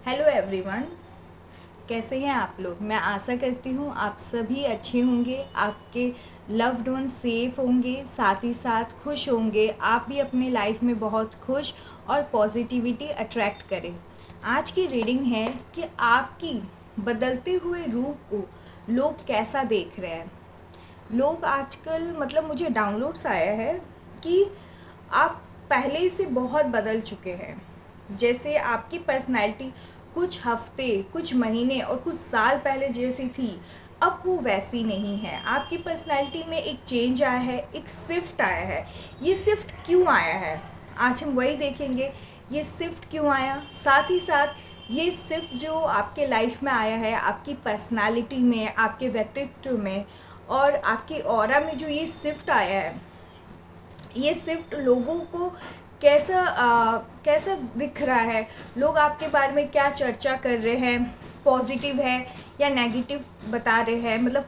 Hello everyone, कैसे हैं आप लोग। मैं आशा करती हूँ आप सभी अच्छे होंगे, आपके लव्ड वन सेफ होंगे, साथ ही साथ खुश होंगे। आप भी अपने लाइफ में बहुत खुश और पॉजिटिविटी अट्रैक्ट करें। आज की रीडिंग है कि आपकी बदलते हुए रूप को लोग कैसा देख रहे हैं। लोग आजकल मुझे डाउनलोड्स आया है कि आप पहले से बहुत बदल चुके हैं। जैसे आपकी पर्सनैलिटी कुछ हफ्ते, कुछ महीने और कुछ साल पहले जैसी थी, अब वो वैसी नहीं है। आपकी पर्सनैलिटी में एक चेंज आया है, एक शिफ्ट आया है। ये शिफ्ट क्यों आया है, आज हम वही देखेंगे। ये शिफ्ट क्यों आया, साथ ही साथ ये शिफ्ट जो आपके लाइफ में आया है, आपकी पर्सनालिटी में, आपके व्यक्तित्व में और आपके ऑरा में जो ये शिफ्ट आया है, ये शिफ्ट लोगों को कैसा दिख रहा है। लोग आपके बारे में क्या चर्चा कर रहे हैं, पॉजिटिव है या नेगेटिव बता रहे हैं।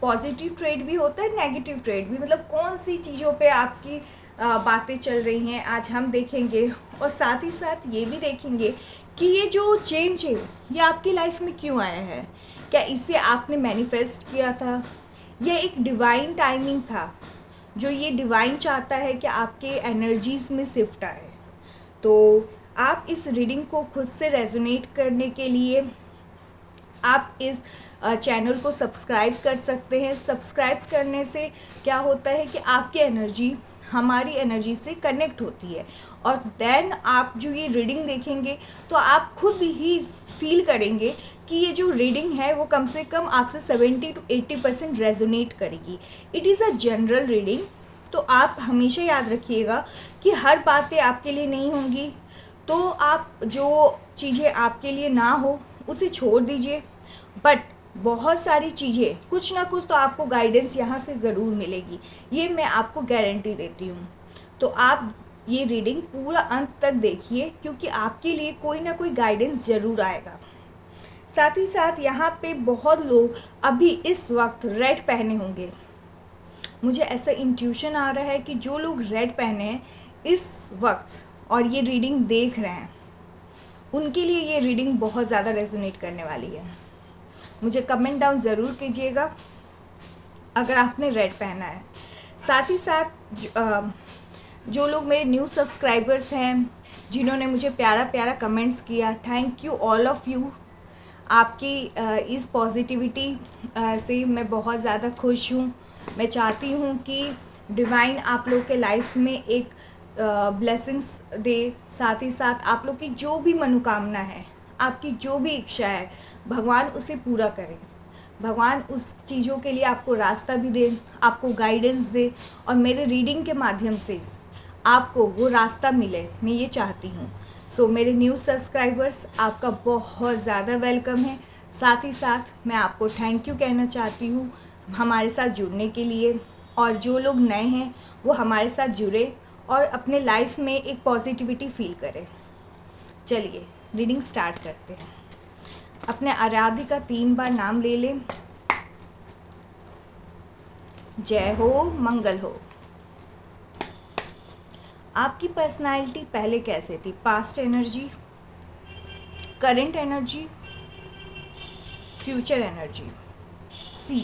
पॉजिटिव ट्रेड भी होता है, नेगेटिव ट्रेड भी। कौन सी चीज़ों पे आपकी बातें चल रही हैं, आज हम देखेंगे। और साथ ही साथ ये भी देखेंगे कि ये जो चेंज है ये आपकी लाइफ में क्यों आया है। क्या इसे आपने मैनिफेस्ट किया था, यह एक डिवाइन टाइमिंग था जो ये डिवाइन चाहता है कि आपके एनर्जीज़ में शिफ्ट आए। तो आप इस रीडिंग को खुद से रेजोनेट करने के लिए आप इस चैनल को सब्सक्राइब कर सकते हैं। सब्सक्राइब करने से क्या होता है कि आपकी एनर्जी हमारी एनर्जी से कनेक्ट होती है और देन आप जो ये रीडिंग देखेंगे तो आप खुद ही फील करेंगे कि ये जो रीडिंग है वो कम से कम आपसे 70 to 80% रेजोनेट करेगी। It is a general reading, तो आप हमेशा याद रखिएगा कि हर बातें आपके लिए नहीं होंगी। तो आप जो चीज़ें आपके लिए ना हो उसे छोड़ दीजिए, बट बहुत सारी चीज़ें कुछ ना कुछ तो आपको गाइडेंस यहाँ से ज़रूर मिलेगी, ये मैं आपको गारंटी देती हूँ। तो आप ये रीडिंग पूरा अंत तक देखिए, क्योंकि आपके लिए कोई ना कोई गाइडेंस ज़रूर आएगा। साथ ही साथ यहाँ पे बहुत लोग अभी इस वक्त रेड पहने होंगे। मुझे ऐसा इंट्यूशन आ रहा है कि जो लोग रेड पहने हैं इस वक्त और ये रीडिंग देख रहे हैं, उनके लिए ये रीडिंग बहुत ज़्यादा रेजोनेट करने वाली है। मुझे कमेंट डाउन ज़रूर कीजिएगा अगर आपने रेड पहना है। साथ ही साथ जो लोग मेरे न्यू सब्सक्राइबर्स हैं, जिन्होंने मुझे प्यारा प्यारा कमेंट्स किया, thank you all of you. आपकी इस पॉजिटिविटी से मैं बहुत ज़्यादा खुश हूँ। मैं चाहती हूँ कि डिवाइन आप लोग के लाइफ में एक ब्लेसिंग्स दे। साथ ही साथ आप लोग की जो भी मनोकामना है, आपकी जो भी इच्छा है, भगवान उसे पूरा करे। भगवान उस चीज़ों के लिए आपको रास्ता भी दे, आपको गाइडेंस दे और मेरे रीडिंग के माध्यम से आपको वो रास्ता मिले, मैं ये चाहती हूँ। सो मेरे न्यू सब्सक्राइबर्स, आपका बहुत ज़्यादा वेलकम है। साथ ही साथ मैं आपको थैंक यू कहना चाहती हूँ हमारे साथ जुड़ने के लिए। और जो लोग नए हैं वो हमारे साथ जुड़े और अपने लाइफ में एक पॉजिटिविटी फील करें। चलिए रीडिंग स्टार्ट करते हैं। अपने आराध्य का 3 बार नाम ले लें। जय हो, मंगल हो। आपकी पर्सनालिटी पहले कैसे थी, past energy, current energy, future energy. See,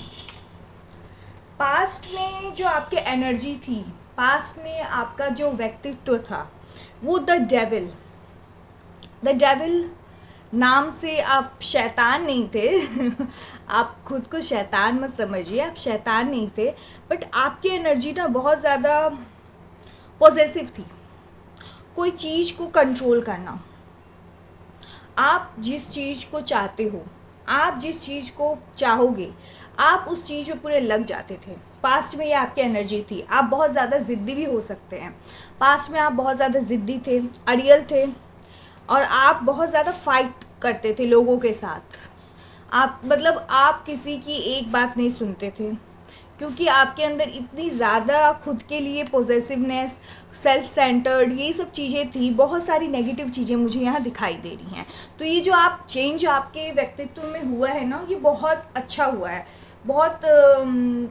past में जो आपकी एनर्जी थी, पास्ट में आपका जो व्यक्तित्व था, वो द डेविल नाम से आप शैतान नहीं थे आप खुद को शैतान मत समझिए, आप शैतान नहीं थे, बट आपकी एनर्जी ना बहुत ज़्यादा पॉजेसिव थी। कोई चीज़ को कंट्रोल करना, आप जिस चीज़ को चाहते हो, आप जिस चीज़ को चाहोगे, आप उस चीज़ में पूरे लग जाते थे। पास्ट में ये आपकी एनर्जी थी। आप बहुत ज़्यादा ज़िद्दी भी हो सकते हैं। पास्ट में आप बहुत ज़्यादा ज़िद्दी थे, अड़ियल थे और आप बहुत ज़्यादा फाइट करते थे लोगों के साथ। आप किसी की एक बात नहीं सुनते थे, क्योंकि आपके अंदर इतनी ज़्यादा खुद के लिए पॉजेसिवनेस, सेल्फ सेंटर्ड, ये सब चीज़ें थी। बहुत सारी नेगेटिव चीज़ें मुझे यहाँ दिखाई दे रही हैं। तो ये जो आप चेंज आपके व्यक्तित्व में हुआ है ना, ये बहुत अच्छा हुआ है, बहुत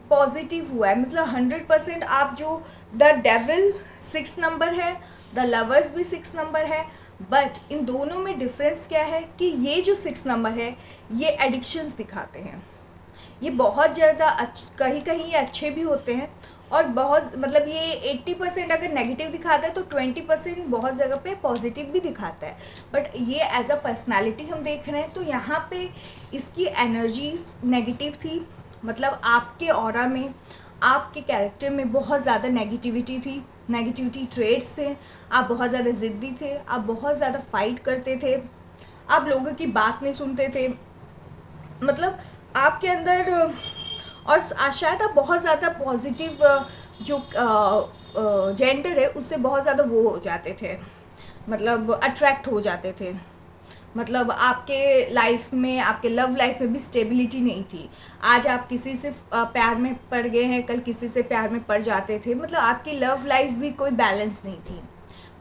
पॉजिटिव हुआ है। 100% आप जो द डेविल 6 नंबर है, द लवर्स भी 6 नंबर है, बट इन दोनों में डिफरेंस क्या है कि ये जो 6 नंबर है ये एडिक्शंस दिखाते हैं। ये बहुत ज़्यादा कहीं कहीं ये अच्छे भी होते हैं और बहुत मतलब ये 80% अगर नेगेटिव दिखाता है तो 20% बहुत जगह पे पॉजिटिव भी दिखाता है। बट ये एज अ पर्सनालिटी हम देख रहे हैं तो यहाँ पे इसकी एनर्जी नेगेटिव थी, मतलब आपके ऑरा में, आपके कैरेक्टर में बहुत ज़्यादा नेगेटिविटी थी, नेगेटिविटी ट्रेड्स थे, आप बहुत ज़्यादा ज़िद्दी थे, आप बहुत ज़्यादा फाइट करते थे, आप लोगों की बात नहीं सुनते थे, मतलब आपके अंदर और शायद आप बहुत ज़्यादा पॉजिटिव जो जेंडर है उससे बहुत ज़्यादा वो हो जाते थे, मतलब अट्रैक्ट हो जाते थे। मतलब आपके लाइफ में, आपके लव लाइफ में भी स्टेबिलिटी नहीं थी। आज आप किसी से प्यार में पड़ गए हैं, कल किसी से प्यार में पड़ जाते थे, मतलब आपकी लव लाइफ भी कोई बैलेंस नहीं थी।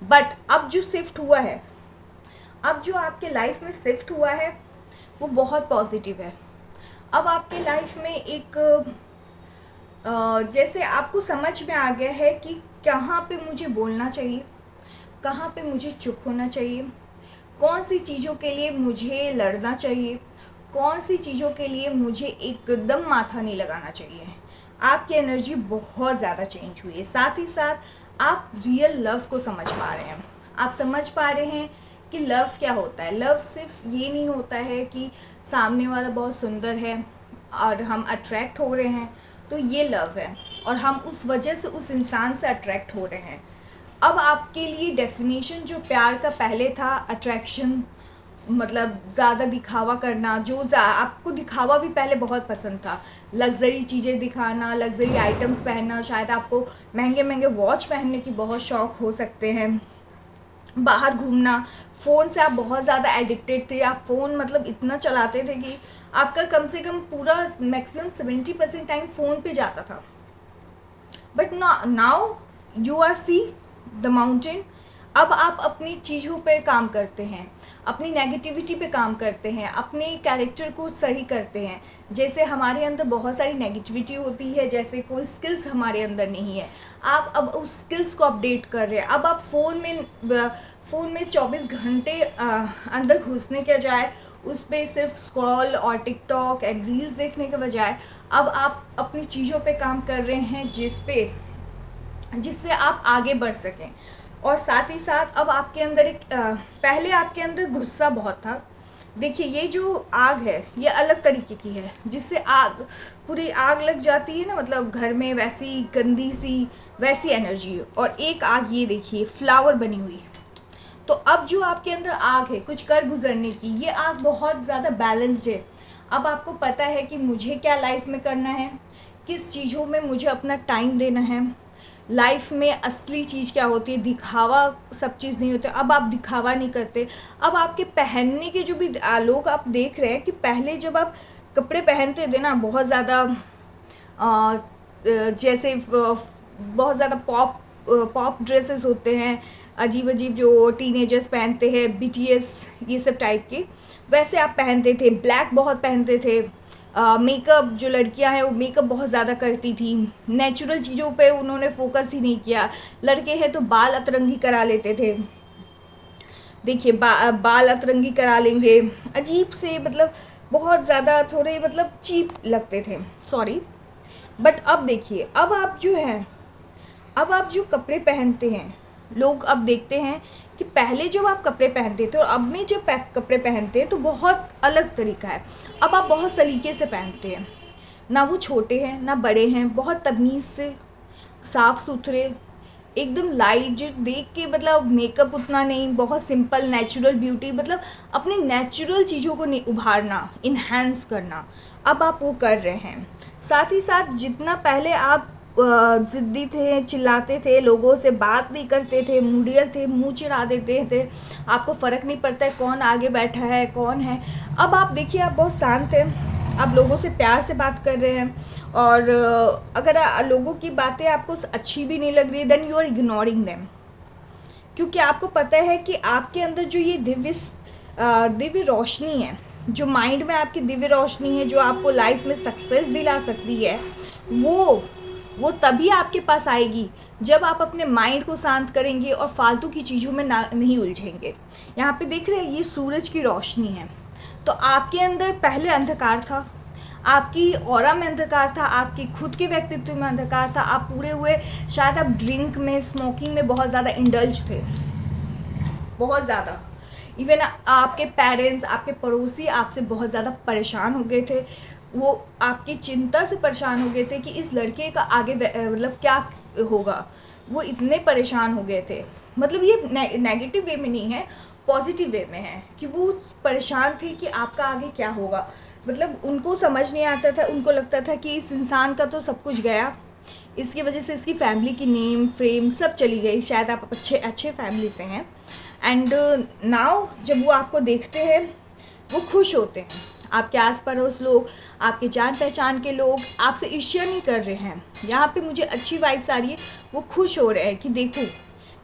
बट अब जो शिफ्ट हुआ है, अब जो आपके लाइफ में शिफ्ट हुआ है वो बहुत पॉजिटिव है। अब आपके लाइफ में एक जैसे आपको समझ में आ गया है कि कहाँ पे मुझे बोलना चाहिए, कहाँ पे मुझे चुप होना चाहिए, कौन सी चीज़ों के लिए मुझे लड़ना चाहिए, कौन सी चीज़ों के लिए मुझे एकदम माथा नहीं लगाना चाहिए। आपकी एनर्जी बहुत ज़्यादा चेंज हुई है। साथ ही साथ आप रियल लव को समझ पा रहे हैं। आप समझ पा रहे हैं कि लव क्या होता है। लव सिर्फ ये नहीं होता है कि सामने वाला बहुत सुंदर है और हम अट्रैक्ट हो रहे हैं तो ये लव है और हम उस वजह से उस इंसान से अट्रैक्ट हो रहे हैं। अब आपके लिए डेफिनेशन जो प्यार का पहले था, अट्रैक्शन मतलब ज़्यादा दिखावा करना, जो आपको दिखावा भी पहले बहुत पसंद था, लग्जरी चीज़ें दिखाना, लग्जरी आइटम्स पहनना, शायद आपको महंगे महंगे वॉच पहनने की बहुत शौक़ हो सकते हैं, बाहर घूमना, फ़ोन से आप बहुत ज़्यादा एडिक्टेड थे। आप फ़ोन मतलब इतना चलाते थे कि आपका कम से कम पूरा मैक्सिमम 70% टाइम फ़ोन पे जाता था। But now you R see the mountain. अब आप अपनी चीज़ों पे काम करते हैं, अपनी नेगेटिविटी पे काम करते हैं, अपने कैरेक्टर को सही करते हैं। जैसे हमारे अंदर बहुत सारी नेगेटिविटी होती है, जैसे कोई स्किल्स हमारे अंदर नहीं है, आप अब उस स्किल्स को अपडेट कर रहे हैं। अब आप फ़ोन में 24 घंटे अंदर घुसने के बजाय उस पर सिर्फ स्क्रॉल और टिकटॉक एंड रील्स देखने के बजाय अब आप अपनी चीज़ों पे काम कर रहे हैं जिससे आप आगे बढ़ सकें। और साथ ही साथ अब आपके अंदर एक पहले आपके अंदर गुस्सा बहुत था। देखिए ये जो आग है ये अलग तरीके की है, जिससे पूरी आग लग जाती है ना, मतलब घर में वैसी गंदी सी वैसी एनर्जी। और एक आग ये देखिए फ्लावर बनी हुई। तो अब जो आपके अंदर आग है कुछ कर गुजरने की, ये आग बहुत ज़्यादा बैलेंस्ड है। अब आपको पता है कि मुझे क्या लाइफ में करना है, किस चीज़ों में मुझे अपना टाइम देना है। लाइफ में असली चीज़ क्या होती है, दिखावा सब चीज़ नहीं होती। अब आप दिखावा नहीं करते। अब आपके पहनने के जो भी लोग आप देख रहे हैं कि पहले जब आप कपड़े पहनते थे ना, बहुत ज़्यादा जैसे बहुत ज़्यादा पॉप ड्रेसेस होते हैं, अजीब अजीब जो टीनेजर्स पहनते हैं, BTS ये सब टाइप के, वैसे आप पहनते थे। ब्लैक बहुत पहनते थे। मेकअप जो लड़कियां हैं वो मेकअप बहुत ज़्यादा करती थी। नेचुरल चीज़ों पे उन्होंने फोकस ही नहीं किया। लड़के हैं तो बाल अतरंगी करा लेते थे। देखिए बाल अतरंगी करा लेंगे, अजीब से, मतलब बहुत ज़्यादा थोड़े मतलब चीप लगते थे, सॉरी। बट अब देखिए, अब आप जो कपड़े पहनते हैं, लोग अब देखते हैं कि पहले जब आप कपड़े पहनते थे और अब में जब कपड़े पहनते हैं तो बहुत अलग तरीका है। अब आप बहुत सलीके से पहनते हैं, ना वो छोटे हैं ना बड़े हैं, बहुत तमीज़ से, साफ़ सुथरे, एकदम लाइट, जो देख के मतलब मेकअप उतना नहीं, बहुत सिंपल नेचुरल ब्यूटी, मतलब अपने नेचुरल चीज़ों को नहीं उभारना, इन्हेंस करना, अब आप वो कर रहे हैं। साथ ही साथ जितना पहले आप ज़िद्दी थे, चिल्लाते थे, लोगों से बात नहीं करते थे, मुडियल थे, मुंह चिढ़ा देते थे, आपको फ़र्क नहीं पड़ता है कौन आगे बैठा है कौन है। अब आप देखिए, आप बहुत शांत हैं, आप लोगों से प्यार से बात कर रहे हैं। और अगर लोगों की बातें आपको अच्छी भी नहीं लग रही, then you are ignoring them, क्योंकि आपको पता है कि आपके अंदर जो ये दिव्य रोशनी है, जो माइंड में आपकी दिव्य रोशनी है, जो आपको लाइफ में सक्सेस दिला सकती है, वो तभी आपके पास आएगी जब आप अपने माइंड को शांत करेंगे और फालतू की चीज़ों में नहीं उलझेंगे। यहाँ पे देख रहे हैं ये सूरज की रोशनी है। तो आपके अंदर पहले अंधकार था, आपकी ऑरा में अंधकार था, आपकी खुद के व्यक्तित्व में अंधकार था। आप पूरे हुए शायद आप ड्रिंक में, स्मोकिंग में बहुत ज़्यादा इंडल्ज थे, बहुत ज़्यादा। इवन आपके पेरेंट्स, आपके पड़ोसी आपसे बहुत ज़्यादा परेशान हो गए थे। वो आपकी चिंता से परेशान हो गए थे कि इस लड़के का आगे मतलब क्या होगा। वो इतने परेशान हो गए थे, मतलब ये नेगेटिव वे में नहीं है, पॉजिटिव वे में है कि वो परेशान थे कि आपका आगे क्या होगा। मतलब उनको समझ नहीं आता था, उनको लगता था कि इस इंसान का तो सब कुछ गया, इसकी वजह से इसकी फैमिली की नेम फ्रेम सब चली गई। शायद आप अच्छे फैमिली से हैं एंड नाउ जब वो आपको देखते हैं वो खुश होते हैं। आपके आस पड़ोस लोग, आपके जान पहचान के लोग आपसे ईर्ष्या नहीं कर रहे हैं। यहाँ पे मुझे अच्छी वाइब्स आ रही है, वो खुश हो रहे हैं कि देखो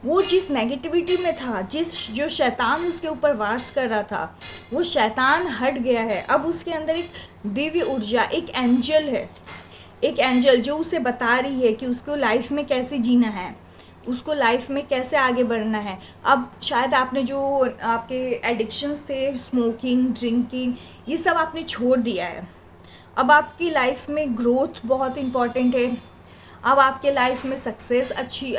वो जिस नेगेटिविटी में था, जो शैतान उसके ऊपर वास कर रहा था, वो शैतान हट गया है। अब उसके अंदर एक दिव्य ऊर्जा, एक एंजल है, एक एंजल जो उसे बता रही है कि उसको लाइफ में कैसे जीना है, उसको लाइफ में कैसे आगे बढ़ना है। अब शायद आपने जो आपके एडिक्शंस थे, स्मोकिंग, ड्रिंकिंग, ये सब आपने छोड़ दिया है। अब आपकी लाइफ में ग्रोथ बहुत इम्पॉर्टेंट है। अब आपके लाइफ में सक्सेस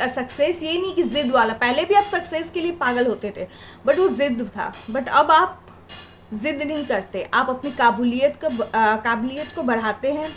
सक्सेस ये नहीं कि ज़िद वाला, पहले भी आप सक्सेस के लिए पागल होते थे बट वो ज़िद था। बट अब आप ज़िद नहीं करते, आप अपनी काबिलियत को बढ़ाते हैं,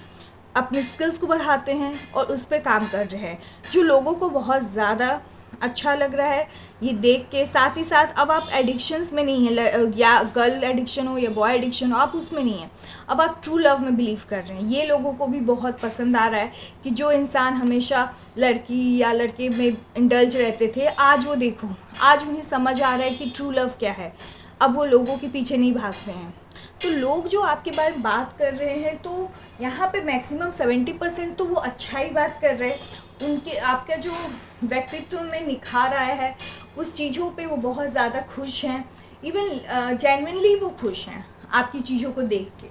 अपने स्किल्स को बढ़ाते हैं और उस पर काम कर रहे हैं, जो लोगों को बहुत ज़्यादा अच्छा लग रहा है ये देख के। साथ ही साथ अब आप एडिक्शंस में नहीं हैं, या गर्ल एडिक्शन हो या बॉय एडिक्शन हो, आप उसमें नहीं हैं। अब आप ट्रू लव में बिलीव कर रहे हैं। ये लोगों को भी बहुत पसंद आ रहा है कि जो इंसान हमेशा लड़की या लड़के में इंडल्ज रहते थे, आज वो देखो, आज उन्हें समझ आ रहा है कि ट्रू लव क्या है। अब वो लोगों के पीछे नहीं भाग रहे हैं। तो लोग जो आपके बारे में बात कर रहे हैं, तो यहाँ पे मैक्सिमम 70% तो वो अच्छा ही बात कर रहे हैं। उनके आपका जो व्यक्तित्व में निखार आया है उस चीज़ों पे वो बहुत ज़्यादा खुश हैं। इवन जेन्युइनली वो खुश हैं आपकी चीज़ों को देख के।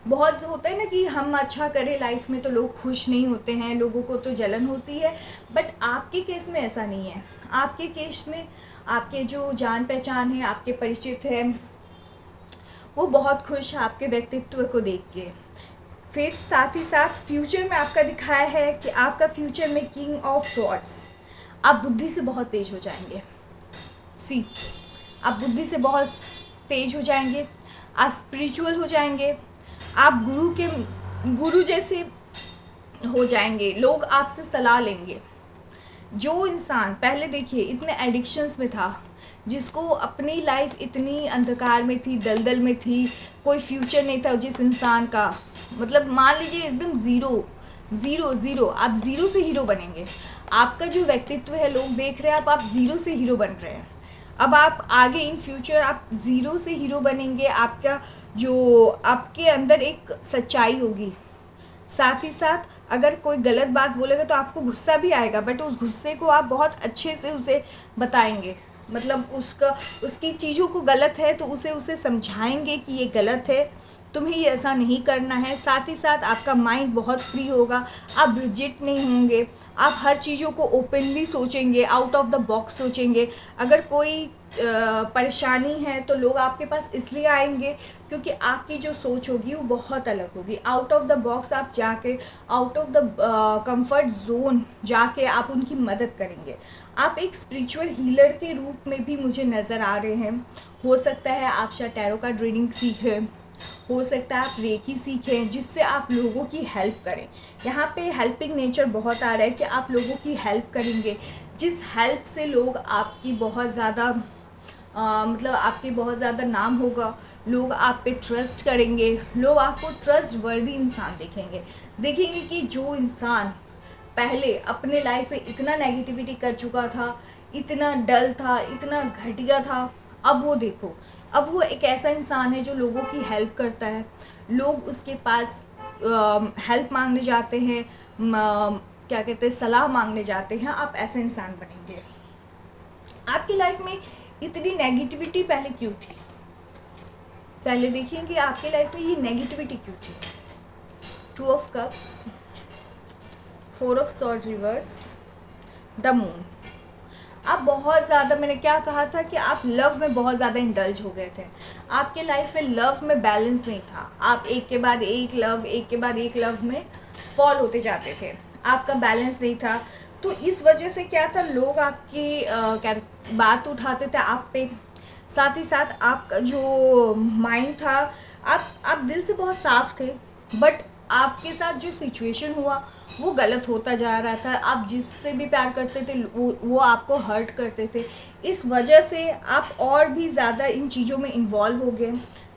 बहुत होता है ना कि हम अच्छा करें लाइफ में तो लोग खुश नहीं होते हैं, लोगों को तो जलन होती है। बट आपके केस में ऐसा नहीं है। आपके केस में आपके जो जान पहचान है, आपके परिचित हैं, वो बहुत खुश है आपके व्यक्तित्व को देख के। फिर साथ ही साथ फ्यूचर में आपका दिखाया है कि आपका फ्यूचर में किंग ऑफ स्वॉर्ड्स। आप बुद्धि से बहुत तेज हो जाएंगे। आप बुद्धि से बहुत तेज हो जाएंगे, आप स्पिरिचुअल हो जाएंगे, आप गुरु जैसे हो जाएंगे। लोग आपसे सलाह लेंगे। जो इंसान पहले देखिए इतने एडिक्शंस में था, जिसको अपनी लाइफ इतनी अंधकार में थी, दलदल में थी, कोई फ्यूचर नहीं था जिस इंसान का, मतलब मान लीजिए एकदम ज़ीरो, आप ज़ीरो से हीरो बनेंगे। आपका जो व्यक्तित्व है लोग देख रहे हैं, आप ज़ीरो से हीरो बन रहे हैं। अब आप आगे इन फ्यूचर आप ज़ीरो से हीरो बनेंगे। आपका जो आपके अंदर एक सच्चाई होगी। साथ ही साथ अगर कोई गलत बात बोलेगा तो आपको गुस्सा भी आएगा, बट उस गुस्से को आप बहुत अच्छे से उसे बताएंगे। मतलब उसकी चीज़ों को गलत है तो उसे समझाएंगे कि ये गलत है, तुम्हें ये ऐसा नहीं करना है। साथ ही साथ आपका माइंड बहुत फ्री होगा, आप रिजिड नहीं होंगे, आप हर चीज़ों को ओपनली सोचेंगे, आउट ऑफ द बॉक्स सोचेंगे। अगर कोई परेशानी है तो लोग आपके पास इसलिए आएंगे क्योंकि आपकी जो सोच होगी वो बहुत अलग होगी। आउट ऑफ द बॉक्स आप जाके, out of the comfort zone जाके आप उनकी मदद करेंगे। आप एक स्पिरिचुअल हीलर के रूप में भी मुझे नज़र आ रहे हैं। हो सकता है आप शायद टैरो का रीडिंग सीखें, हो सकता है आप रेकी सीखें, जिससे आप लोगों की हेल्प करें। यहाँ पे हेल्पिंग नेचर बहुत आ रहा है कि आप लोगों की हेल्प करेंगे, जिस हेल्प से लोग आपकी बहुत ज़्यादा मतलब आपके बहुत ज़्यादा नाम होगा। लोग आप पे ट्रस्ट करेंगे, लोग आपको ट्रस्ट वर्दी इंसान देखेंगे कि जो इंसान पहले अपने लाइफ में इतना नेगेटिविटी कर चुका था, इतना डल था, इतना घटिया था, अब वो देखो, अब वो एक ऐसा इंसान है जो लोगों की हेल्प करता है। लोग उसके पास हेल्प मांगने जाते हैं, क्या कहते हैं, सलाह मांगने जाते हैं। आप ऐसे इंसान बनेंगे। आपकी लाइफ में इतनी नेगेटिविटी पहले क्यों थी? पहले देखिए कि आपकी लाइफ में ये नेगेटिविटी क्यों थी। 2 of cups, 4 of sword reverse, the moon. आप बहुत ज़्यादा, मैंने क्या कहा था कि आप लव में बहुत ज़्यादा इंडल्ज हो गए थे। आपके लाइफ में लव में बैलेंस नहीं था। आप एक के बाद एक लव, एक के बाद एक लव में फॉल होते जाते थे। आपका बैलेंस नहीं था। तो इस वजह से क्या था, लोग आपकी क्या बात उठाते थे आप पे। साथ ही साथ आपका जो माइंड था, आप दिल से बहुत साफ थे, बट आपके साथ जो सिचुएशन हुआ वो गलत होता जा रहा था। आप जिससे भी प्यार करते थे वो आपको हर्ट करते थे। इस वजह से आप और भी ज़्यादा इन चीज़ों में इन्वॉल्व हो गए।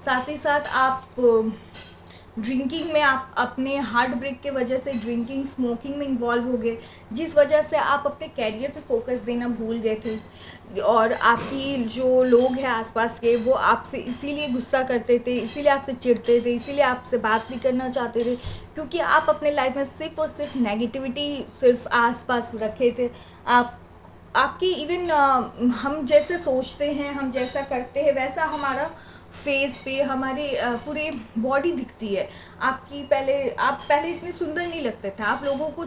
साथ ही साथ आप ड्रिंकिंग में, आप अपने हार्ट ब्रेक के वजह से ड्रिंकिंग स्मोकिंग में इन्वॉल्व हो गए, जिस वजह से आप अपने कैरियर पे फोकस देना भूल गए थे। और आपकी जो लोग हैं आसपास के, वो आपसे इसीलिए गुस्सा करते थे, इसीलिए आपसे चिढ़ते थे, इसीलिए आपसे बात नहीं करना चाहते थे, क्योंकि आप अपने लाइफ में सिर्फ और सिर्फ नेगेटिविटी सिर्फ आसपास रखे थे। आपकी इवन हम जैसे सोचते हैं, हम जैसा करते हैं, वैसा हमारा फेस पे हमारे पूरे बॉडी दिखती है। आप पहले इतने सुंदर नहीं लगते थे। आप लोगों को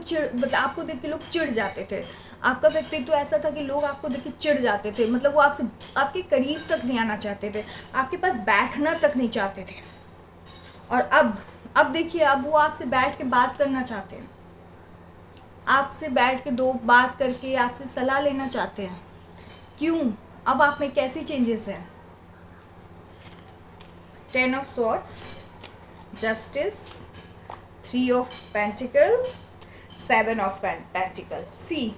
आपको देख के लोग चिढ़ जाते थे। आपका व्यक्तित्व ऐसा था कि लोग आपको देख के चिढ़ जाते थे, मतलब वो आपसे आपके करीब तक नहीं आना चाहते थे, आपके पास बैठना तक नहीं चाहते थे। और अब देखिए, अब वो आपसे बैठ के बात करना चाहते हैं, आपसे बैठ के दो बात करके आपसे सलाह लेना चाहते हैं। क्यों? अब आप में कैसी चेंजेस हैं? 10 of swords, justice, 3 of pentacle, 7 of pentacle. See,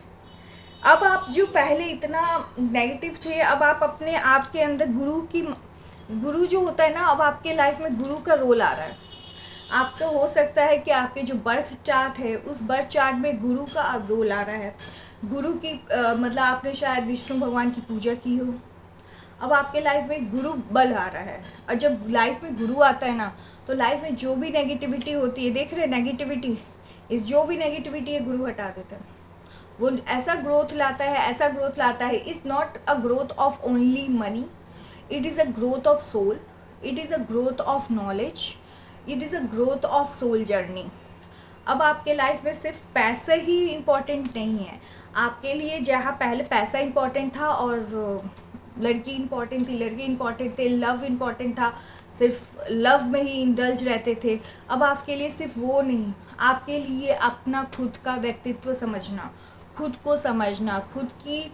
अब आप जो पहले इतना नेगेटिव थे, अब आप अपने आप के अंदर गुरु जो होता है ना, अब आपके लाइफ में गुरु का रोल आ रहा है। आपका हो सकता है कि आपके जो बर्थ चार्ट है, उस बर्थ चार्ट में गुरु का अब रोल आ रहा है। गुरु की मतलब आपने शायद विष्णु भगवान की पूजा की हो। अब आपके लाइफ में गुरु बल आ रहा है। और जब लाइफ में गुरु आता है ना, तो लाइफ में जो भी नेगेटिविटी होती है, देख रहे हैं नेगेटिविटी, जो भी नेगेटिविटी है गुरु हटा देता है। वो ऐसा ग्रोथ लाता है। It's not a growth of only money, it is a growth of soul, it is a growth of knowledge, it is a growth of soul journey. अब आपके लाइफ में सिर्फ पैसा ही इम्पॉर्टेंट नहीं है आपके लिए। जहाँ पहले पैसा इम्पॉर्टेंट था और लड़की इम्पॉर्टेंट थी, लड़के इम्पॉर्टेंट थे, लव इम्पॉर्टेंट था, सिर्फ लव में ही इंडल्ज रहते थे। अब आपके लिए सिर्फ वो नहीं, आपके लिए अपना खुद का व्यक्तित्व समझना, खुद को समझना, खुद की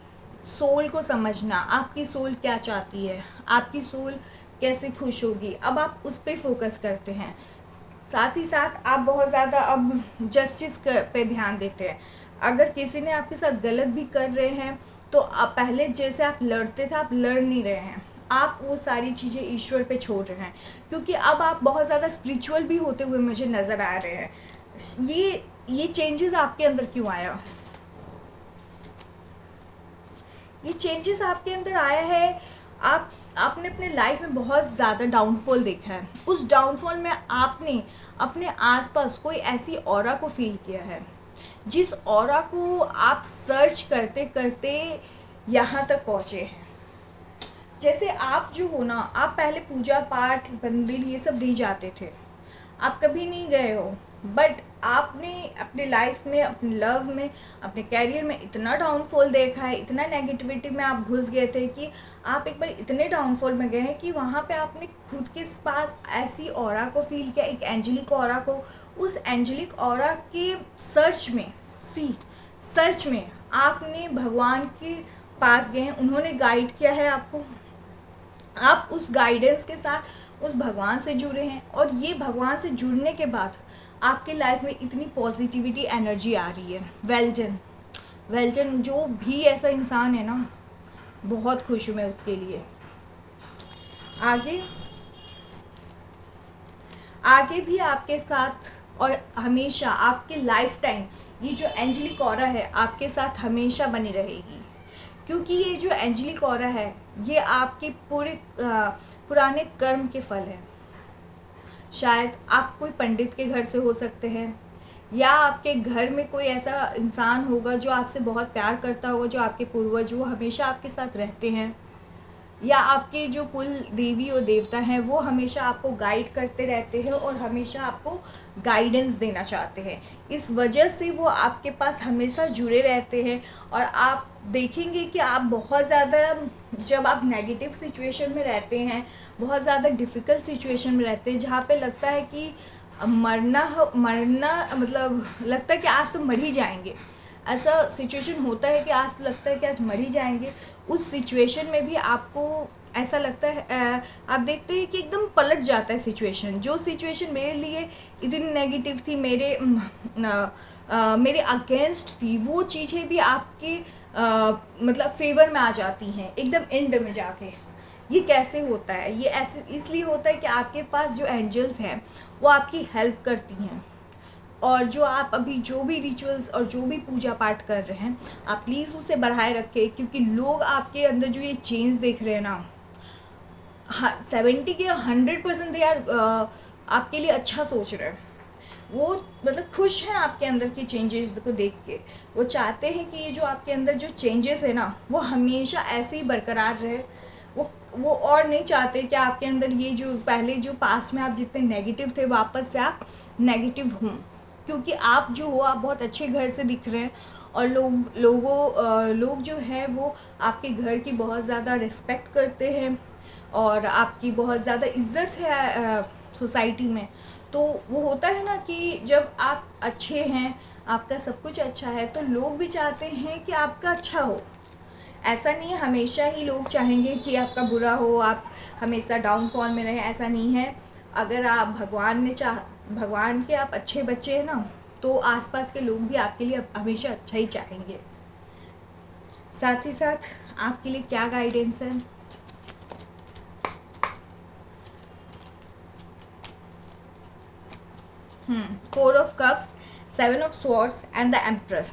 सोल को समझना, आपकी सोल क्या चाहती है, आपकी सोल कैसे खुश होगी, अब आप उस पर फोकस करते हैं। साथ ही साथ आप बहुत ज़्यादा अब जस्टिस पे ध्यान देते हैं। अगर किसी ने आपके साथ गलत भी कर रहे हैं, तो आप पहले जैसे आप लड़ते थे, आप लड़ नहीं रहे हैं। आप वो सारी चीज़ें ईश्वर पे छोड़ रहे हैं, क्योंकि अब आप बहुत ज़्यादा स्पिरिचुअल भी होते हुए मुझे नज़र आ रहे हैं। ये चेंजेस आपके अंदर क्यों आया? ये चेंजेस आपके अंदर आया है, आपने अपने लाइफ में बहुत ज़्यादा डाउनफॉल देखा है। उस डाउनफॉल में आपने अपने आसपास कोई ऐसी ऑरा को फील किया है, जिस ऑरा को आप सर्च करते करते यहाँ तक पहुँचे हैं। जैसे आप जो हो ना, आप पहले पूजा पाठ मंदिर ये सब नहीं जाते थे, आप कभी नहीं गए हो, बट आपने अपने लाइफ में, अपने लव में, अपने कैरियर में इतना डाउनफॉल देखा है, इतना नेगेटिविटी में आप घुस गए थे कि आप एक बार इतने डाउनफॉल में गए हैं कि वहाँ पे आपने खुद के पास ऐसी ऑरा को फील किया, एक एंजेलिक ऑरा को। उस एंजेलिक ऑरा के सर्च में आपने भगवान के पास गए हैं, उन्होंने गाइड किया है आपको। आप उस गाइडेंस के साथ उस भगवान से जुड़े हैं, और ये भगवान से जुड़ने के बाद आपके लाइफ में इतनी पॉजिटिविटी एनर्जी आ रही है। वेलजन जो भी ऐसा इंसान है ना, बहुत खुश हूँ मैं उसके लिए। आगे भी आपके साथ और हमेशा आपके लाइफ टाइम ये जो एंजेलिक ऑरा है आपके साथ हमेशा बनी रहेगी, क्योंकि ये जो एंजेलिक ऑरा है ये आपके पूरे पुराने कर्म के फल है। शायद आप कोई पंडित के घर से हो सकते हैं, या आपके घर में कोई ऐसा इंसान होगा जो आपसे बहुत प्यार करता होगा, जो आपके पूर्वज, वो हमेशा आपके साथ रहते हैं। या आपके जो कुल देवी और देवता हैं वो हमेशा आपको गाइड करते रहते हैं और हमेशा आपको गाइडेंस देना चाहते हैं। इस वजह से वो आपके पास हमेशा जुड़े रहते हैं। और आप देखेंगे कि आप बहुत ज़्यादा, जब आप नेगेटिव सिचुएशन में रहते हैं, बहुत ज़्यादा डिफ़िकल्ट सिचुएशन में रहते हैं, जहाँ पे लगता है कि मरना मतलब लगता है कि आज तो मर ही जाएंगे, ऐसा सिचुएशन होता है कि आज तो लगता है कि आज मर ही जाएंगे, उस सिचुएशन में भी आपको ऐसा लगता है आप देखते हैं कि एकदम पलट जाता है सिचुएशन। जो सिचुएशन मेरे लिए इतनी नेगेटिव थी, मेरे अगेंस्ट थी, वो चीज़ें भी आपके मतलब फेवर में आ जाती हैं एकदम एंड में जाके। ये कैसे होता है? ये ऐसे इसलिए होता है कि आपके पास जो एंजल्स हैं वो आपकी हेल्प करती हैं। और जो आप अभी जो भी रिचुअल्स और जो भी पूजा पाठ कर रहे हैं, आप प्लीज़ उसे बढ़ाए रखें, क्योंकि लोग आपके अंदर जो ये चेंज देख रहे हैं ना, 70 के 100% दे यार आपके लिए अच्छा सोच रहे हैं। वो मतलब खुश हैं आपके अंदर की चेंजेस को देख के। वो चाहते हैं कि ये जो आपके अंदर जो चेंजेस है ना, वो हमेशा ऐसे ही बरकरार रहे। वो और नहीं चाहते कि आपके अंदर ये जो पहले जो पास्ट में आप जितने नेगेटिव थे, वापस से आप नेगेटिव हों। क्योंकि आप जो हो, आप बहुत अच्छे घर से दिख रहे हैं और लोग जो है वो आपके घर की बहुत ज़्यादा रिस्पेक्ट करते हैं और आपकी बहुत ज़्यादा इज्जत है सोसाइटी में। तो वो होता है ना कि जब आप अच्छे हैं, आपका सब कुछ अच्छा है, तो लोग भी चाहते हैं कि आपका अच्छा हो। ऐसा नहीं है हमेशा ही लोग चाहेंगे कि आपका बुरा हो, आप हमेशा डाउनफॉल में रहें, ऐसा नहीं है। अगर आप भगवान के आप अच्छे बच्चे हैं ना, तो आसपास के लोग भी आपके लिए हमेशा अच्छा ही चाहेंगे। साथ ही साथ आपके लिए क्या गाइडेंस है? Four of cups, 7 of swords and the emperor.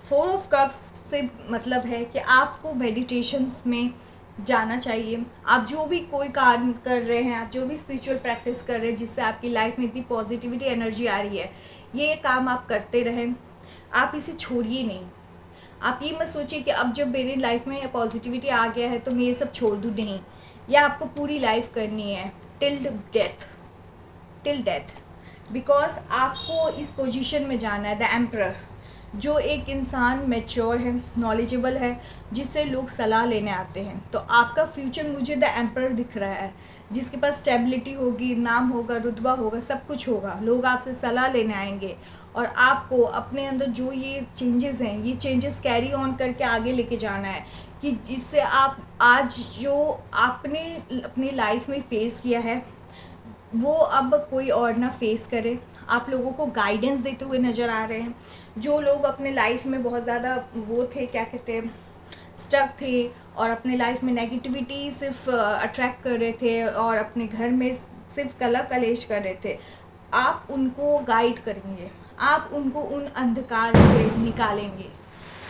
4 of cups से मतलब है कि आपको मेडिटेशंस में जाना चाहिए। आप जो भी कोई काम कर रहे हैं, आप जो भी स्पिरिचुअल प्रैक्टिस कर रहे हैं जिससे आपकी लाइफ में इतनी पॉजिटिविटी एनर्जी आ रही है, ये काम आप करते रहें। आप इसे छोड़िए नहीं। आप ये मत सोचिए कि अब जब मेरी लाइफ में पॉजिटिविटी आ गया है तो मैं ये सब छोड़ दूँ, नहीं। यह आपको पूरी लाइफ करनी है, टिल डेथ। बिकॉज आपको इस पोजीशन में जाना है, द एम्परर। जो एक इंसान मैच्योर है, नॉलेजेबल है, जिससे लोग सलाह लेने आते हैं। तो आपका फ्यूचर मुझे द एम्परर दिख रहा है, जिसके पास स्टेबिलिटी होगी, नाम होगा, रुतबा होगा, सब कुछ होगा। लोग आपसे सलाह लेने आएंगे और आपको अपने अंदर जो ये चेंजेस हैं, ये चेंजेस कैरी ऑन करके आगे लेके जाना है, कि जिससे आप आज जो आपने अपनी लाइफ में फेस किया है वो अब कोई और ना फेस करे। आप लोगों को गाइडेंस देते हुए नज़र आ रहे हैं। जो लोग अपने लाइफ में बहुत ज़्यादा वो थे, क्या कहते हैं, स्टक थे और अपने लाइफ में नेगेटिविटी सिर्फ अट्रैक्ट कर रहे थे और अपने घर में सिर्फ कला कलेश कर रहे थे, आप उनको गाइड करेंगे, आप उनको उन अंधकार से निकालेंगे।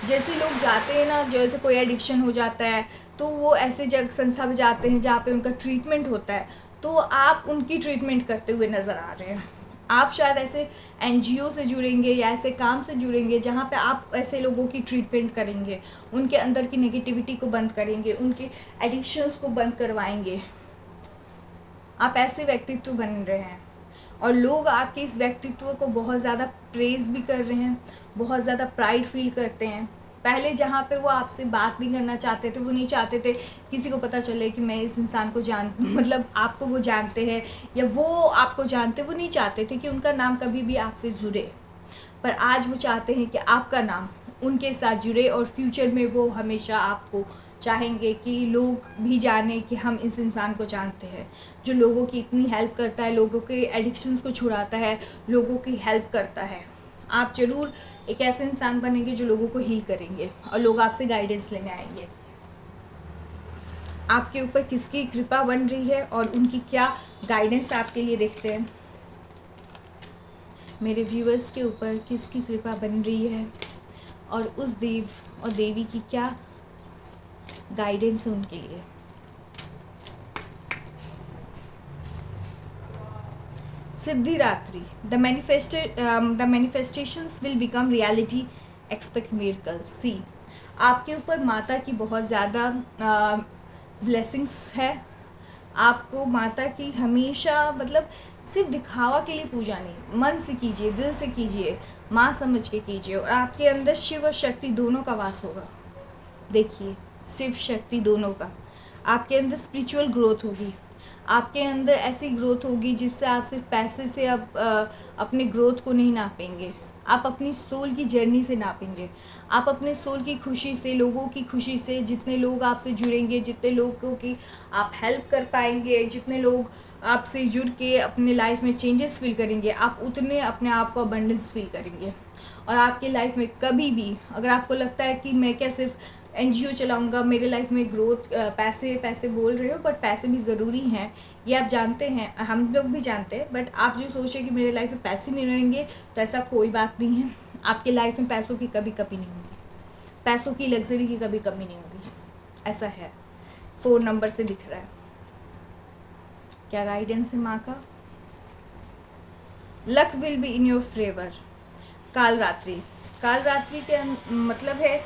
जैसे लोग जाते हैं ना, जैसे कोई एडिक्शन हो जाता है तो वो ऐसे जगह संस्था में जाते हैं जहाँ पे उनका ट्रीटमेंट होता है, तो आप उनकी ट्रीटमेंट करते हुए नज़र आ रहे हैं। आप शायद ऐसे एनजीओ से जुड़ेंगे या ऐसे काम से जुड़ेंगे जहाँ पे आप ऐसे लोगों की ट्रीटमेंट करेंगे, उनके अंदर की नेगेटिविटी को बंद करेंगे, उनके एडिक्शंस को बंद करवाएंगे। आप ऐसे व्यक्तित्व बन रहे हैं और लोग आपके इस व्यक्तित्व को बहुत ज़्यादा प्रेज़ भी कर रहे हैं, बहुत ज़्यादा प्राइड फील करते हैं। पहले जहाँ पे वो आपसे बात नहीं करना चाहते थे, वो नहीं चाहते थे किसी को पता चले कि मैं इस इंसान को मतलब आपको वो जानते हैं या वो आपको जानते, वो नहीं चाहते थे कि उनका नाम कभी भी आपसे जुड़े। पर आज वो चाहते हैं कि आपका नाम उनके साथ जुड़े और फ्यूचर में वो हमेशा आपको चाहेंगे कि लोग भी जाने कि हम इस इंसान को जानते हैं, जो लोगों की इतनी हेल्प करता है, लोगों के एडिक्शंस को छुड़ाता है, लोगों की हेल्प करता है। आप ज़रूर एक ऐसे इंसान बनेंगे जो लोगों को हील करेंगे और लोग आपसे गाइडेंस लेने आएंगे। आपके ऊपर किसकी कृपा बन रही है और उनकी क्या गाइडेंस आपके लिए देखते हैं। मेरे व्यूअर्स के ऊपर किसकी कृपा बन रही है और उस देव और देवी की क्या गाइडेंस है उनके लिए। Siddhidatri, the manifestations will become reality, expect miracle. See, आपके ऊपर माता की बहुत ज़्यादा ब्लेसिंग्स है। आपको माता की हमेशा मतलब सिर्फ दिखावा के लिए पूजा नहीं, मन से कीजिए, दिल से कीजिए, माँ समझ के कीजिए, और आपके अंदर शिव और शक्ति दोनों का वास होगा। देखिए, शिव शक्ति दोनों का। आपके अंदर स्पिरिचुअल ग्रोथ होगी, आपके अंदर ऐसी ग्रोथ होगी जिससे आप सिर्फ पैसे से अब अपने ग्रोथ को नहीं नापेंगे, आप अपनी सोल की जर्नी से नापेंगे। आप अपने सोल की खुशी से, लोगों की खुशी से, जितने लोग आपसे जुड़ेंगे, जितने लोगों की आप हेल्प कर पाएंगे, जितने लोग आपसे जुड़ के अपने लाइफ में चेंजेस फील करेंगे, आप उतने अपने आप को अबंडेंस फील करेंगे। और आपके लाइफ में कभी भी अगर आपको लगता है कि मैं क्या सिर्फ एनजीओ चलाऊंगा, मेरे लाइफ में ग्रोथ, पैसे पैसे बोल रहे हो, बट पैसे भी ज़रूरी हैं, ये आप जानते हैं, हम लोग भी जानते हैं, बट आप जो सोचे कि मेरे लाइफ में पैसे नहीं रहेंगे, तो ऐसा कोई बात नहीं है। आपके लाइफ में पैसों की कभी कमी नहीं होगी, पैसों की लग्जरी की कभी कमी नहीं होगी, ऐसा है। 4 नंबर से दिख रहा है। क्या गाइडेंस है माँ का? Luck will be in your favour. काल रात्रि, काल रात्रि के मतलब है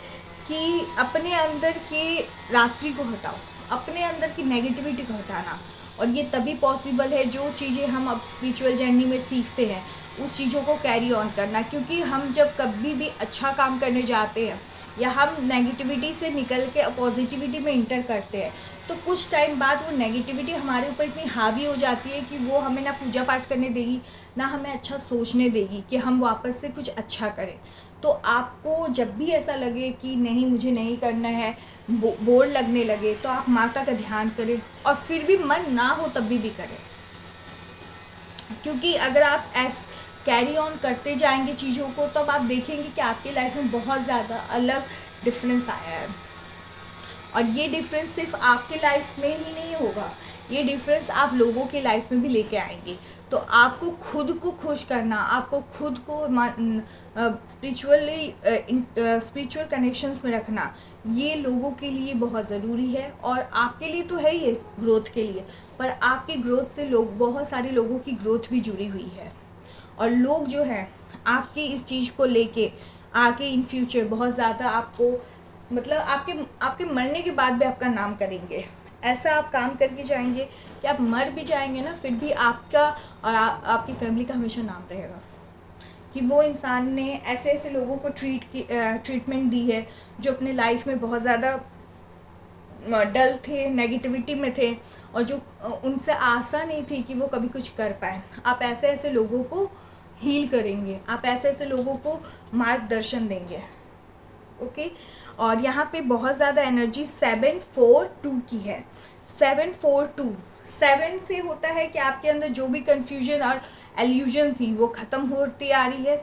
कि अपने अंदर की रात्रि को हटाओ, अपने अंदर की नेगेटिविटी को हटाना। और ये तभी पॉसिबल है जो चीज़ें हम अब स्पिरिचुअल जर्नी में सीखते हैं, उस चीज़ों को कैरी ऑन करना। क्योंकि हम जब कभी भी अच्छा काम करने जाते हैं या हम नेगेटिविटी से निकल के पॉजिटिविटी में इंटर करते हैं, तो कुछ टाइम बाद वो नेगेटिविटी हमारे ऊपर इतनी हावी हो जाती है कि वो हमें ना पूजा पाठ करने देगी, ना हमें अच्छा सोचने देगी कि हम वापस से कुछ अच्छा करें। तो आपको जब भी ऐसा लगे कि नहीं मुझे नहीं करना है, बोर लगने लगे, तो आप माता का ध्यान करें, और फिर भी मन ना हो तब भी करें। क्योंकि अगर आप कैरी ऑन करते जाएंगे चीज़ों को, तब आप देखेंगे कि आपकी लाइफ में बहुत ज़्यादा अलग डिफरेंस आया है। और ये डिफरेंस सिर्फ आपके लाइफ में ही नहीं होगा, ये डिफरेंस आप लोगों के लाइफ में भी लेके आएंगे। तो आपको खुद को खुश करना, आपको खुद को स्पिरिचुअल कनेक्शंस में रखना, ये लोगों के लिए बहुत ज़रूरी है। और आपके लिए तो है ही ग्रोथ के लिए, पर आपकी ग्रोथ से बहुत सारे लोगों की ग्रोथ भी जुड़ी हुई है। और लोग जो हैं आपकी इस चीज़ को लेके आगे इन फ्यूचर बहुत ज़्यादा आपको, मतलब आपके मरने के बाद भी आपका नाम करेंगे। ऐसा आप काम करके जाएंगे कि आप मर भी जाएंगे ना, फिर भी आपका और आपकी फैमिली का हमेशा नाम रहेगा कि वो इंसान ने ऐसे ऐसे लोगों को ट्रीटमेंट दी है जो अपने लाइफ में बहुत ज़्यादा डल थे, नेगेटिविटी में थे, और जो उनसे आशा नहीं थी कि वो कभी कुछ कर पाए। आप ऐसे ऐसे लोगों को हील करेंगे, आप ऐसे ऐसे लोगों को मार्गदर्शन देंगे। ओके। और यहाँ पे बहुत ज़्यादा एनर्जी 742 की है। 742 7 से होता है कि आपके अंदर जो भी कन्फ्यूजन और एल्यूजन थी वो ख़त्म होती आ रही है।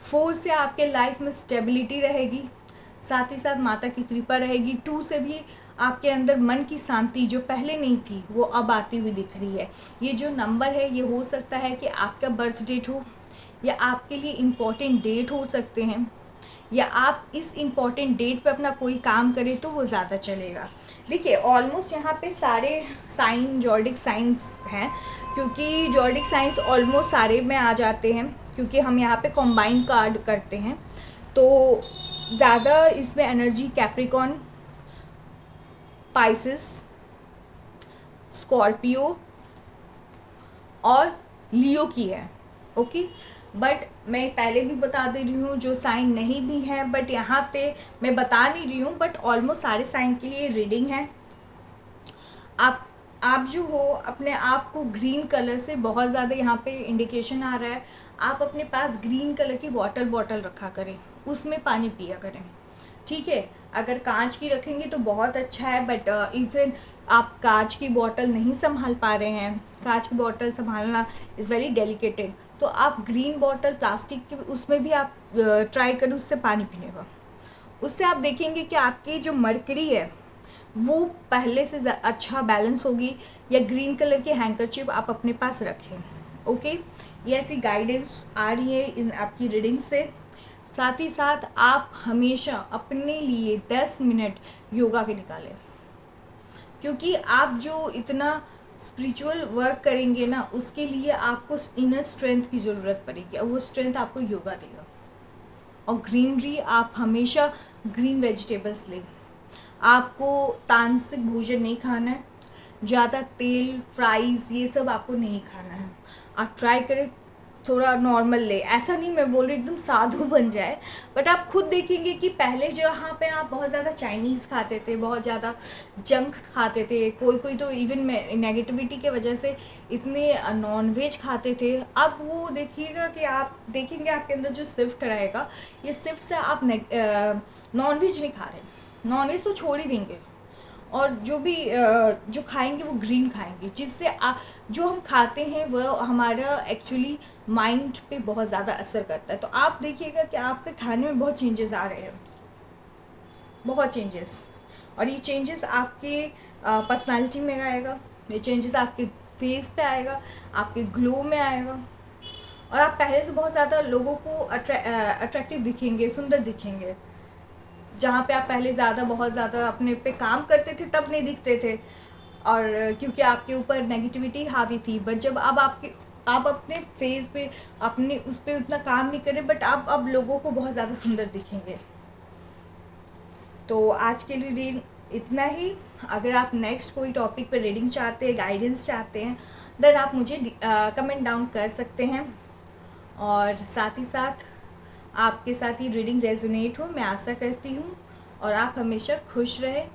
4 से आपके लाइफ में स्टेबिलिटी रहेगी, साथ ही साथ माता की कृपा रहेगी। 2 से भी आपके अंदर मन की शांति जो पहले नहीं थी वो अब आती हुई दिख रही है। ये जो नंबर है ये हो सकता है कि आपका बर्थ डेट हो, या आपके लिए इम्पॉर्टेंट डेट हो सकते हैं, या आप इस इम्पॉर्टेंट डेट पे अपना कोई काम करें तो वो ज़्यादा चलेगा। देखिए ऑलमोस्ट यहाँ पे सारे साइन जॉर्डिक साइंस हैं, क्योंकि जॉर्डिक साइंस ऑलमोस्ट सारे में आ जाते हैं, क्योंकि हम यहाँ पे कॉम्बाइन कार्ड करते हैं। तो ज़्यादा इसमें एनर्जी कैप्रिकॉन, पाइसिस, स्कॉर्पियो और लियो की है। ओके। बट मैं पहले भी बता दे रही हूँ जो साइन नहीं भी हैं, बट यहाँ पे मैं बता नहीं रही हूँ, बट ऑलमोस्ट सारे साइन के लिए रीडिंग है। आप जो हो अपने आप को ग्रीन कलर से बहुत ज़्यादा यहाँ पे इंडिकेशन आ रहा है, आप अपने पास ग्रीन कलर की वाटर बॉटल रखा करें, उसमें पानी पिया करें। ठीक है, अगर कांच की रखेंगे तो बहुत अच्छा है, बट इवन आप कांच की बोतल नहीं संभाल पा रहे हैं, कांच की बोतल संभालना इज़ वेरी डेलिकेटेड, तो आप ग्रीन बॉटल प्लास्टिक के उसमें भी आप ट्राई करें उससे पानी पीने का। उससे आप देखेंगे कि आपकी जो मरकरी है वो पहले से अच्छा बैलेंस होगी। या ग्रीन कलर की हैंकरचिप आप अपने पास रखें। ओके। ये ऐसी गाइडेंस आ रही है इन आपकी रीडिंग से। साथ ही साथ आप हमेशा अपने लिए 10 मिनट योगा के निकालें, क्योंकि आप जो इतना स्पिरिचुअल वर्क करेंगे ना, उसके लिए आपको इनर स्ट्रेंथ की ज़रूरत पड़ेगी, और वो स्ट्रेंथ आपको योगा देगा। और ग्रीनरी, आप हमेशा ग्रीन वेजिटेबल्स लें, आपको तामसिक भोजन नहीं खाना है, ज़्यादा तेल फ्राइज़ ये सब आपको नहीं खाना है। आप ट्राई करें थोड़ा नॉर्मल ले, ऐसा नहीं मैं बोल रही एकदम साधु बन जाए, बट आप खुद देखेंगे कि पहले जहाँ पे आप बहुत ज़्यादा चाइनीज़ खाते थे, बहुत ज़्यादा जंक खाते थे, कोई कोई तो इवन नेगेटिविटी के वजह से इतने नॉन वेज खाते थे, अब वो देखिएगा कि आप देखेंगे आपके अंदर जो शिफ्ट रहेगा, ये शिफ्ट से आप नॉन वेज नहीं खा रहे, नॉन वेज तो छोड़ ही देंगे, और जो भी जो खाएंगे वो ग्रीन खाएंगे, जिससे जो हम खाते हैं वो हमारा एक्चुअली माइंड पे बहुत ज़्यादा असर करता है। तो आप देखिएगा कि आपके खाने में बहुत चेंजेस आ रहे हैं, बहुत चेंजेस, और ये चेंजेस आपके पर्सनालिटी में आएगा, ये चेंजेस आपके फेस पे आएगा, आपके ग्लो में आएगा, और आप पहले से बहुत ज़्यादा लोगों को अट्रैक्टिव दिखेंगे, सुंदर दिखेंगे। जहाँ पे आप पहले ज़्यादा बहुत ज़्यादा अपने पे काम करते थे तब नहीं दिखते थे, और क्योंकि आपके ऊपर नेगेटिविटी हावी थी, बट जब अब आप अपने फेस पे अपने उस पर उतना काम नहीं करें, बट आप अब लोगों को बहुत ज़्यादा सुंदर दिखेंगे। तो आज के लिए रीडिंग इतना ही। अगर आप नेक्स्ट कोई टॉपिक पर रीडिंग चाहते हैं, गाइडेंस चाहते हैं, देन आप मुझे कमेंट डाउन कर सकते हैं, और साथ ही साथ आपके साथ ये रीडिंग रेजोनेट हो मैं आशा करती हूँ, और आप हमेशा खुश रहें,